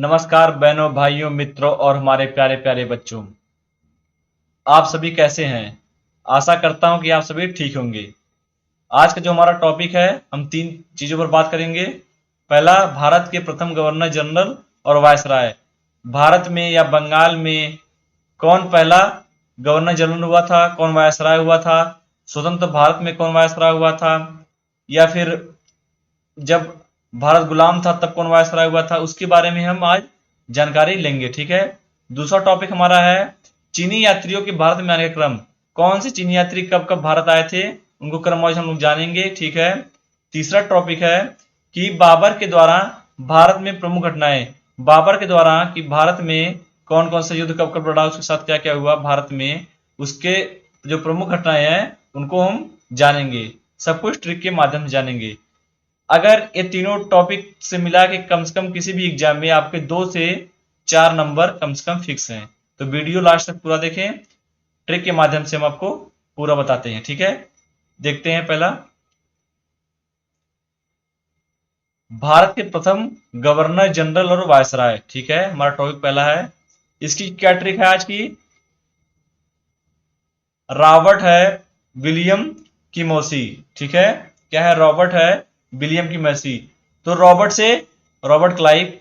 नमस्कार बहनों, भाइयों, मित्रों और हमारे प्यारे प्यारे बच्चों। आप सभी कैसे हैं? आशा करता हूं कि आप सभी ठीक होंगे। आज का जो हमारा टॉपिक है, हम 3 चीजों पर बात करेंगे। पहला, भारत के प्रथम गवर्नर जनरल और वायसराय। भारत में या बंगाल में कौन पहला गवर्नर जनरल हुआ था, कौन वायसराय हुआ था, स्वतंत्र भारत में कौन वायसराय हुआ था, या फिर जब भारत गुलाम था तब कौन वायसराय हुआ था, उसके बारे में हम आज जानकारी लेंगे। ठीक है। दूसरा टॉपिक हमारा है चीनी यात्रियों के भारत में आने का क्रम। कौन से चीनी यात्री कब कब भारत आए थे, उनको क्रम वाइज हम लोग जानेंगे। ठीक है। तीसरा टॉपिक है कि बाबर के द्वारा भारत में प्रमुख घटनाएं। बाबर के द्वारा कि भारत में कौन कौन से युद्ध कब कब लड़ा, उसके साथ क्या क्या हुआ भारत में, उसके जो प्रमुख घटनाएं हैं उनको हम जानेंगे। सब कुछ ट्रिक के माध्यम से जानेंगे। अगर ये तीनों टॉपिक से मिला के कम से कम किसी भी एग्जाम में आपके 2 से 4 नंबर कम से कम फिक्स हैं, तो वीडियो लास्ट तक पूरा देखें। ट्रिक के माध्यम से हम आपको पूरा बताते हैं। ठीक है। देखते हैं पहला, भारत के प्रथम गवर्नर जनरल और वायसराय। ठीक है, हमारा टॉपिक पहला है। इसकी क्या ट्रिक है आज की? रॉबर्ट है विलियम की मौसी। ठीक है, क्या है? रॉबर्ट है विलियम की मौसी। तो रॉबर्ट क्लाइव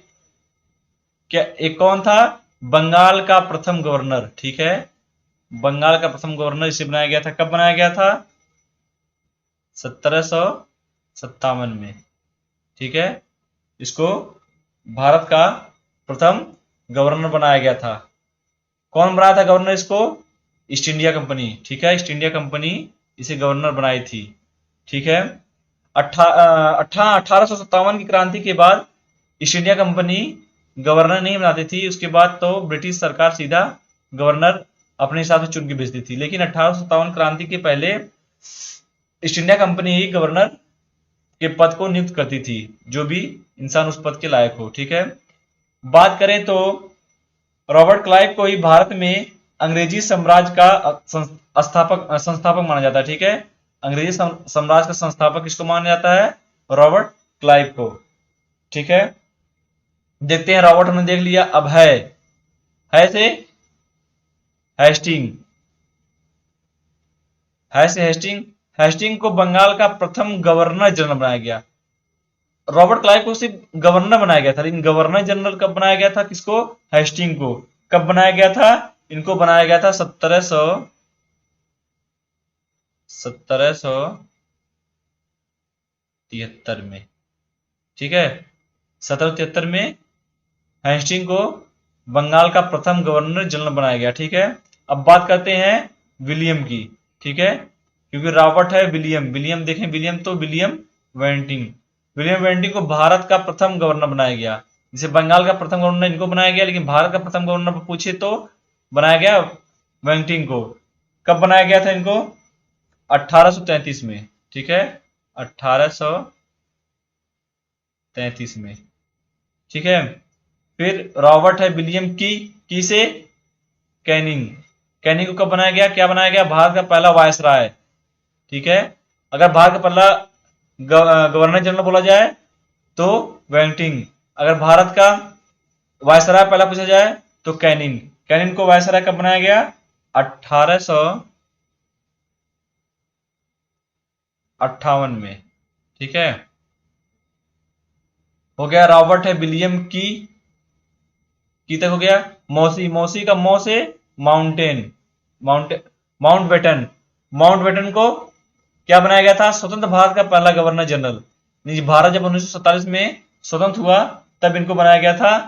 क्या एक कौन था? बंगाल का प्रथम गवर्नर। ठीक है, बंगाल का प्रथम गवर्नर इसे बनाया गया था। कब बनाया गया था? 1757 में। ठीक है, इसको भारत का प्रथम गवर्नर बनाया गया था। कौन बनाया था गवर्नर इसको? East India company. ठीक है, ईस्ट इंडिया कंपनी इसे गवर्नर बनाई थी। ठीक है। 1857 की क्रांति के बाद ईस्ट इंडिया कंपनी गवर्नर नहीं बनाती थी। उसके बाद तो ब्रिटिश सरकार सीधा गवर्नर अपने हिसाब से चुन के भेजती थी, लेकिन 1857 क्रांति के पहले ईस्ट इंडिया कंपनी ही गवर्नर के पद को नियुक्त करती थी, जो भी इंसान उस पद के लायक हो। ठीक है। बात करें तो रॉबर्ट क्लाइव को ही भारत में अंग्रेजी साम्राज्य का संस्थापक माना जाता है। ठीक है, अंग्रेजी साम्राज्य का संस्थापक किसको माना जाता है? रॉबर्ट क्लाइव को। ठीक है, देखते हैं। रॉबर्ट हमने देख लिया, अब है से हेस्टिंग। है से हेस्टिंग को बंगाल का प्रथम गवर्नर जनरल बनाया गया। रॉबर्ट क्लाइव को सिर्फ गवर्नर बनाया गया था, लेकिन गवर्नर जनरल कब बनाया गया था? किसको? हेस्टिंग को। कब बनाया गया था? इनको बनाया गया था 1773 में। ठीक है, 1773 में हेस्टिंग को बंगाल का प्रथम गवर्नर जनरल बनाया गया। ठीक है। अब बात करते हैं विलियम की। ठीक है, क्योंकि रॉबर्ट है विलियम देखें, विलियम वेंटिंग को भारत का प्रथम गवर्नर बनाया गया। जिसे बंगाल का प्रथम गवर्नर इनको बनाया गया, लेकिन भारत का प्रथम गवर्नर पूछे तो बनाया गया वेंटिंग को। कब बनाया गया था इनको? 1833 में। ठीक है, 1833 में। ठीक है, फिर रॉबर्ट है विलियम की से कैनिंग को कब बनाया गया? क्या बनाया गया? भारत का पहला वायसराय। ठीक है, अगर भारत का पहला गवर्नर जनरल बोला जाए तो वेंटिंग। अगर भारत का वायसराय पहला पूछा जाए तो कैनिंग को वायसराय कब बनाया गया? 1858 में। ठीक है, हो गया। रॉबर्ट है विलियम की तक हो गया। मौसी का मौ से माउंटबेटन को क्या बनाया गया था? स्वतंत्र भारत का पहला गवर्नर जनरल। भारत जब 1947 में स्वतंत्र हुआ तब इनको बनाया गया था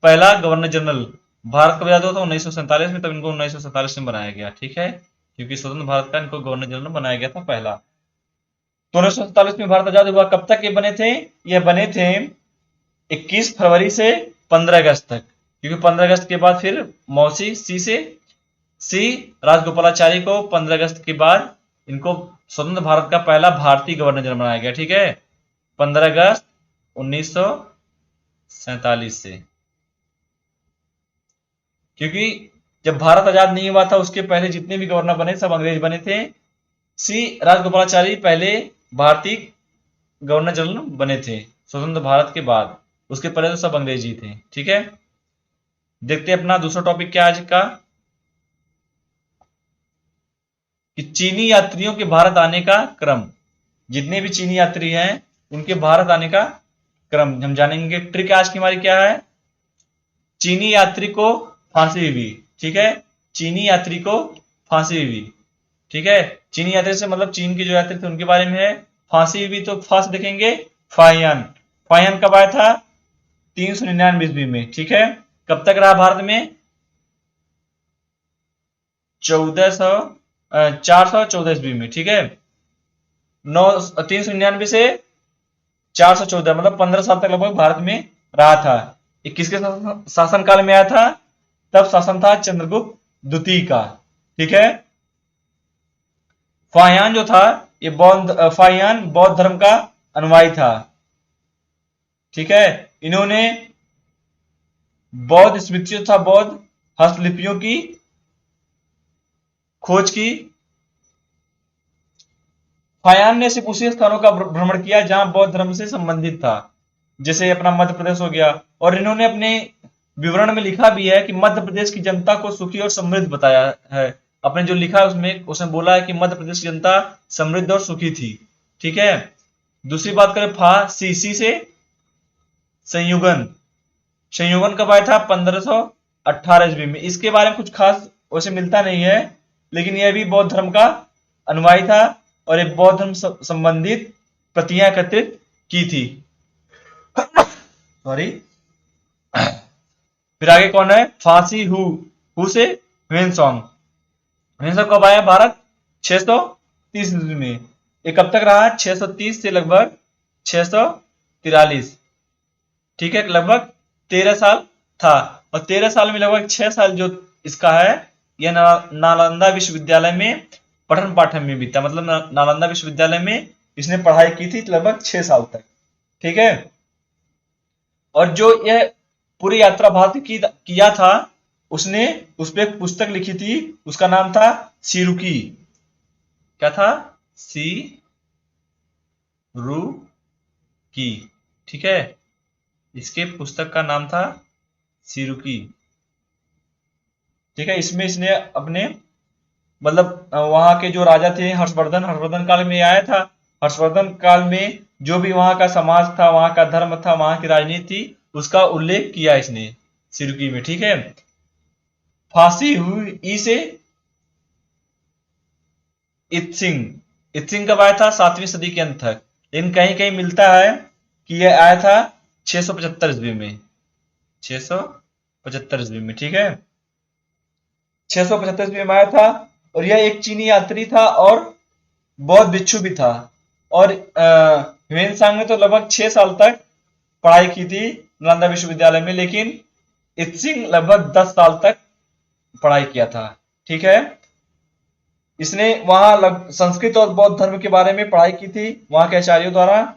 पहला गवर्नर जनरल। भारत कब आजाद हुआ था? 1947 में, तब इनको 1947 में बनाया गया। ठीक है, क्योंकि स्वतंत्र भारत का इनको गवर्नर जनरल बनाया गया था पहला। तो 1947 में भारत आजाद हुआ। कब तक ये बने थे? ये बने थे 21 फरवरी से 15 अगस्त तक, क्योंकि 15 अगस्त के बाद फिर मौसी सी राजगोपालाचारी को 15 अगस्त के बाद इनको स्वतंत्र भारत का पहला भारतीय गवर्नर जनरल बनाया गया। ठीक है, 15 अगस्त 1947 से। क्योंकि जब भारत आजाद नहीं हुआ था उसके पहले जितने भी गवर्नर बने सब अंग्रेज बने थे। सी राजगोपालाचारी पहले भारतीय गवर्नर जनरल बने थे स्वतंत्र भारत के बाद। उसके पहले तो सब अंग्रेजी थे। ठीक है, देखते हैं अपना दूसरा टॉपिक क्या आज का, कि चीनी यात्रियों के भारत आने का क्रम। जितने भी चीनी यात्री हैं उनके भारत आने का क्रम हम जानेंगे। ट्रिक आज की हमारी क्या है, चीनी यात्री को फांसी हुई। ठीक है, चीनी यात्री को फांसी हुई। ठीक है, चीनी यात्री से मतलब चीन के जो यात्री थे उनके बारे में है। फांसी हुई तो फर्स्ट देखेंगे फाहियान। फाहियान कब आया था, 399 ईस्वी में। ठीक है, कब तक रहा भारत में, 414 ईस्वी में। ठीक है, 399 से 414 मतलब 15 साल तक लगभग भारत में रहा था। ये किसके शासन काल में आया था, तब शासन था चंद्रगुप्त द्वितीय का। ठीक है, फाहियान जो था ये फाहियान बौद्ध धर्म का अनुयायी था। ठीक है, इन्होंने बौद्ध स्मृतियों तथा बौद्ध हस्तलिपियों की खोज की। फाहियान ने सिर्फ उसी स्थानों का भ्रमण किया जहां बौद्ध धर्म से संबंधित था, जैसे अपना मध्य प्रदेश हो गया। और इन्होंने अपने विवरण में लिखा भी है कि मध्य प्रदेश की जनता को सुखी और समृद्ध बताया है। अपने जो लिखा है उसमें उसने बोला है कि मध्य प्रदेश की जनता समृद्ध और सुखी थी। ठीक है, दूसरी बात करें फा सी सी से संयुगन। संयुगन कब आया था, 1518 ईस्वी में। इसके बारे में कुछ खास वैसे मिलता नहीं है, लेकिन यह भी बौद्ध धर्म का अनुयायी था और एक बौद्ध धर्म संबंधित प्रतियां एकत्रित की थी। सॉरी। फिर आगे कौन है, फांसी हु से ह्वेनसोंग। ह्वेनसोंग कब आया भारत, 630 ईस्वी में। ये कब तक रहा, 630 से लगभग 643। ठीक है, लगभग 13 साल था। और 13 साल में लगभग 6 साल जो इसका है यह नालंदा विश्वविद्यालय में पठन पाठन में बीता। मतलब नालंदा विश्वविद्यालय में इसने पढ़ाई की थी लगभग 6 साल तक। ठीक है, और जो यह पूरी यात्रा भारत की किया था उसने उस पर एक पुस्तक लिखी थी, उसका नाम था सिरुकी। क्या था, सी रू की। ठीक है, इसके पुस्तक का नाम था सिरुकी। ठीक है, इसमें इसने अपने मतलब वहां के जो राजा थे हर्षवर्धन काल में आया था। हर्षवर्धन काल में जो भी वहां का समाज था, वहां का धर्म था, वहां की राजनीति थी, उसका उल्लेख किया इसने सिरुकी में। ठीक है, फांसी हुई ई से इत्सिंग कब आया था, 7वीं सदी के अंत तक। लेकिन कहीं कहीं मिलता है कि यह आया था 675 ईस्वी में। 675 ईस्वी में। ठीक है, 675 ईस्वी में आया था। और यह एक चीनी यात्री था और बौद्ध भिक्षु भी था। और ह्वेनसांग ने तो लगभग 6 साल तक पढ़ाई की थी नालंदा विश्वविद्यालय में, लेकिन इत्सिंग लगभग 10 साल तक पढ़ाई किया था। ठीक है, इसने वहां संस्कृत और बौद्ध धर्म के बारे में पढ़ाई की थी वहां के आचार्यों द्वारा।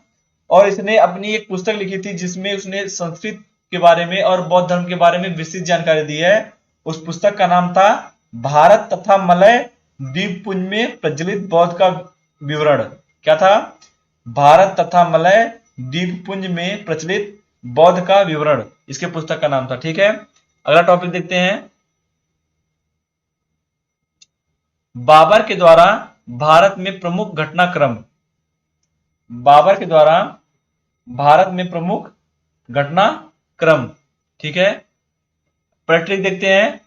और इसने अपनी एक पुस्तक लिखी थी जिसमें उसने संस्कृत के बारे में और बौद्ध धर्म के बारे में विस्तृत जानकारी दी है। उस पुस्तक का नाम था भारत तथा मलय द्वीपपुंज में प्रचलित बौद्ध का विवरण। क्या था, भारत तथा मलय द्वीपपुंज में प्रचलित बौद्ध का विवरण, इसके पुस्तक का नाम था। ठीक है, अगला टॉपिक देखते हैं, बाबर के द्वारा भारत में प्रमुख घटनाक्रम। बाबर के द्वारा भारत में प्रमुख घटनाक्रम। ठीक है, ट्रिक देखते हैं,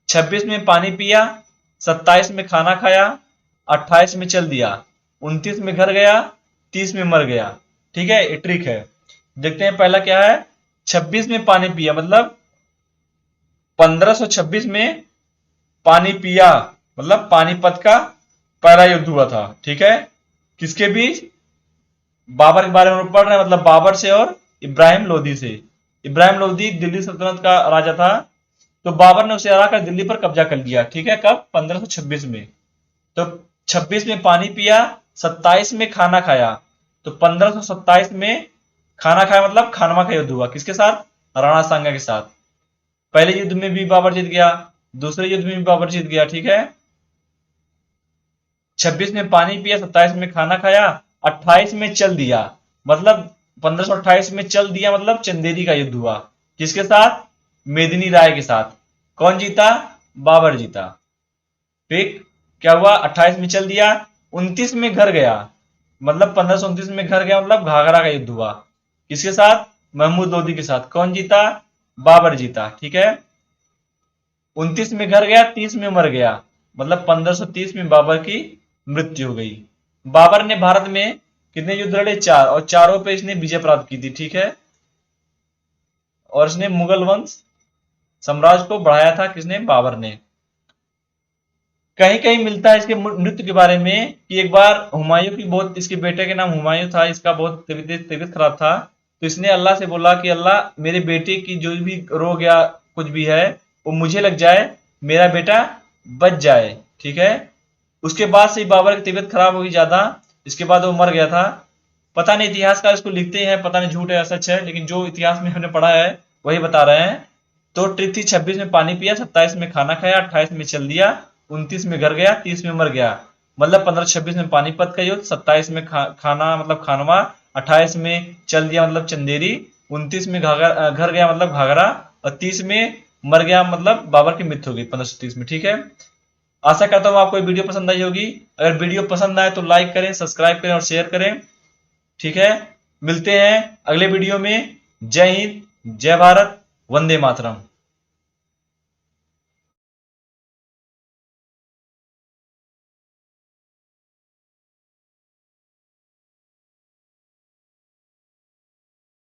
26 में पानी पिया, 27 में खाना खाया, 28 में चल दिया, 29 में घर गया, 30 में मर गया। ठीक है, ये ट्रिक है। देखते हैं पहला क्या है, 26 में पानी पिया मतलब 1526 में पानी पिया मतलब पानीपत का पहला युद्ध हुआ था। ठीक है, किसके बीच, बाबर के बारे में पढ़ रहे हैं, मतलब बाबर से और इब्राहिम लोदी से। इब्राहिम लोदी दिल्ली सल्तनत का राजा था, तो बाबर ने उसे हराकर दिल्ली पर कब्जा कर लिया। ठीक है, कब, 1526 में। तो 26 में पानी पिया, 27 में खाना खाया, तो 1527 में खाना खाया मतलब खानवा का युद्ध हुआ। किसके साथ, राणा सांगा के साथ। पहले युद्ध में भी बाबर जीत गया, दूसरे युद्ध में भी बाबर जीत गया। ठीक है, 26 में पानी पिया, 27 में खाना खाया, 28 में चल दिया मतलब 1528 में चल दिया, मतलब चंदेरी का युद्ध हुआ। किसके साथ? मेदिनी राय के साथ। कौन जीता? बाबर जीता। ठीक, क्या हुआ? 28 में चल दिया, 29 में घर गया, मतलब 1529 में घर गया, मतलब घाघरा का युद्ध हुआ। किसके साथ? महमूद लोदी के साथ। कौन जीता? बाबर जीता। ठीक है, 29 में घर गया, 30 में मर गया, मतलब 1530 में बाबर की मृत्यु हो गई। बाबर ने भारत में कितने युद्ध लड़े? 4, और चारों पे इसने विजय प्राप्त की थी। ठीक है, और इसने मुगल वंश साम्राज्य को बढ़ाया था। किसने? बाबर ने। कहीं कहीं मिलता है इसके मृत्यु के बारे में कि एक बार हुमायूं की बहुत, इसके बेटे के नाम हुमायूं था, इसका बहुत तबीयत खराब था, तो इसने अल्लाह से बोला कि अल्लाह मेरे बेटे की जो भी रोग या कुछ भी है वो मुझे लग जाए, मेरा बेटा बच जाए। ठीक है, उसके बाद से बाबर की तबीयत खराब होगी ज्यादा, इसके बाद वो मर गया था। पता नहीं, इतिहासकार इसको लिखते हैं, पता नहीं झूठ है या सच है, लेकिन जो इतिहास में हमने पढ़ा है वही बता रहे हैं। तो ट्रिक थी, 26 में पानी पिया, 27 में खाना खाया, 28 में चल दिया, 29 में घर गया, 30 में मर गया, मतलब 1526 में पानीपत का युद्ध, 27 में खाना मतलब खानवा, 28 में चल दिया मतलब चंदेरी, 29 में घर गया मतलब घाघरा, और 30 में मर गया मतलब बाबर की मृत्यु हो गई 1530 में। ठीक है, आशा करता हूँ आपको ये वीडियो पसंद आई होगी। अगर वीडियो पसंद आए तो लाइक करें, सब्सक्राइब करें और शेयर करें। ठीक है, मिलते हैं अगले वीडियो में। जय हिंद, जय भारत, वंदे मातरम।